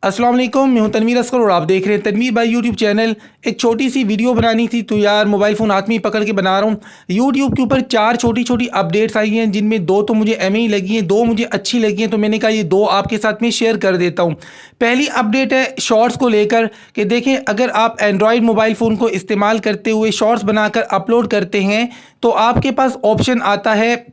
अस्सलाम वालेकुम, मैं हूं तनवीर असगर और आप देख रहे हैं तनवीर भाई यूट्यूब चैनल। एक छोटी सी वीडियो बनानी थी तो यार मोबाइल फ़ोन हाथ में ही पकड़ के बना रहा हूँ। यूट्यूब के ऊपर 4 छोटी छोटी अपडेट्स आई हैं, जिनमें 2 तो मुझे एम ही लगी हैं, 2 मुझे अच्छी लगी हैं, तो मैंने कहा ये 2 आपके साथ में शेयर कर देता हूँ। पहली अपडेट है शॉर्ट्स को लेकर कि देखें, अगर आप एंड्रॉयड मोबाइल फ़ोन को इस्तेमाल करते हुए शॉर्ट्स बनाकर अपलोड करते हैं तो आपके पास ऑप्शन आता है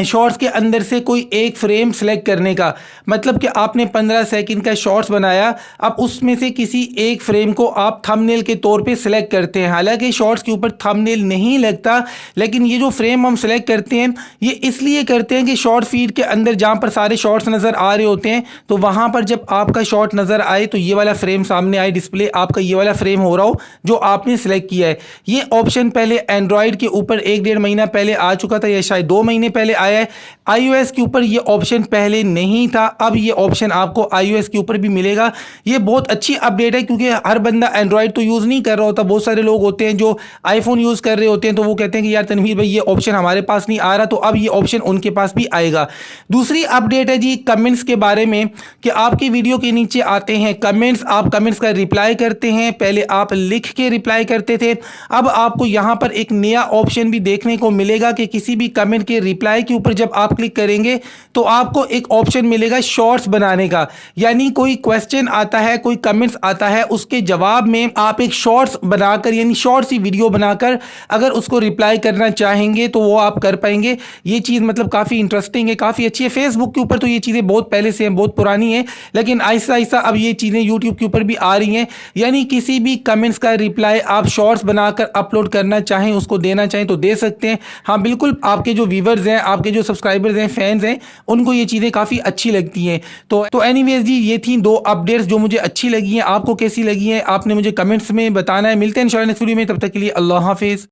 शॉर्ट्स के अंदर से कोई एक फ्रेम सेलेक्ट करने का। मतलब कि आपने 15 सेकंड का शॉर्ट्स बनाया, अब उसमें से किसी एक फ्रेम को आप थंबनेल के तौर पे सिलेक्ट करते हैं। हालांकि शॉर्ट्स के ऊपर थंबनेल नहीं लगता, लेकिन ये जो फ्रेम हम सेलेक्ट करते हैं ये इसलिए करते हैं कि शॉर्ट फीड के अंदर जहाँ पर सारे शॉर्ट्स नज़र आ रहे होते हैं, तो वहाँ पर जब आपका शॉर्ट नज़र आए तो ये वाला फ्रेम सामने आए, डिस्प्ले आपका ये वाला फ्रेम हो रहा हो जो आपने सेलेक्ट किया है। ये ऑप्शन पहले एंड्रॉयड के ऊपर 1-1.5 महीना पहले आ चुका था, या शायद 2 महीने पहले आया है। iOS के ऊपर ये ऑप्शन पहले नहीं था, अब ये ऑप्शन आपको iOS के ऊपर भी मिलेगा। ये बहुत अच्छी अपडेट है, क्योंकि हर बंदा एंड्रॉयड तो यूज़ नहीं कर रहा होता। बहुत सारे लोग होते हैं जो आईफोन यूज़ कर रहे होते हैं, तो वो कहते हैं कि यार तनवीर भाई ये ऑप्शन हमारे पास नहीं आ रहा, तो अब ये ऑप्शन उनके पास भी आएगा। दूसरी अपडेट है जी कमेंट्स के बारे में, कि आपकी वीडियो के नीचे आते हैं कमेंट्स, आप कमेंट्स का रिप्लाई करते हैं। पहले आप लिख के रिप्लाई करते थे, अब आपको यहाँ पर एक नया ऑप्शन भी देखने को मिलेगा कि किसी भी कमेंट के रिप्लाई के ऊपर जब आप क्लिक करेंगे तो आपको एक ऑप्शन मिलेगा शॉर्ट्स बनाने का। यानी कोई क्वेश्चन आता है, कोई कमेंट्स आता है, उसके जवाब में आप एक शॉर्ट्स बनाकर, यानी शॉर्ट सी वीडियो बनाकर अगर उसको रिप्लाई करना चाहेंगे तो वो आप कर पाएंगे। ये चीज़ मतलब काफ़ी इंटरेस्टिंग है, काफ़ी अच्छी है। फेसबुक के ऊपर तो ये चीज़ें बहुत पहले से हैं, बहुत पुरानी है, लेकिन आहिस्ता आहिस्ता अब ये चीज़ें यूट्यूब के ऊपर भी आ रही हैं। यानी किसी भी कमेंट्स का रिप्लाई आप शॉर्ट्स बनाकर अपलोड करना चाहें, उसको देना चाहें तो दे सकते हैं। हाँ बिल्कुल, आपके जो व्यूवर्स हैं, आपके जो सब्सक्राइबर्स हैं, फैंस हैं, उनको ये चीज़ें काफ़ी अच्छी लगती हैं। तो एनीवेज जी, ये थी 2 अपडेट्स जो मुझे अच्छी लगी हैं। आपको कैसी लगी हैं आपने मुझे कमेंट्स में बताना है। मिलते हैं इंशाल्लाह नेक्स्ट वीडियो में, तब तक के लिए अल्लाह हाफिज़।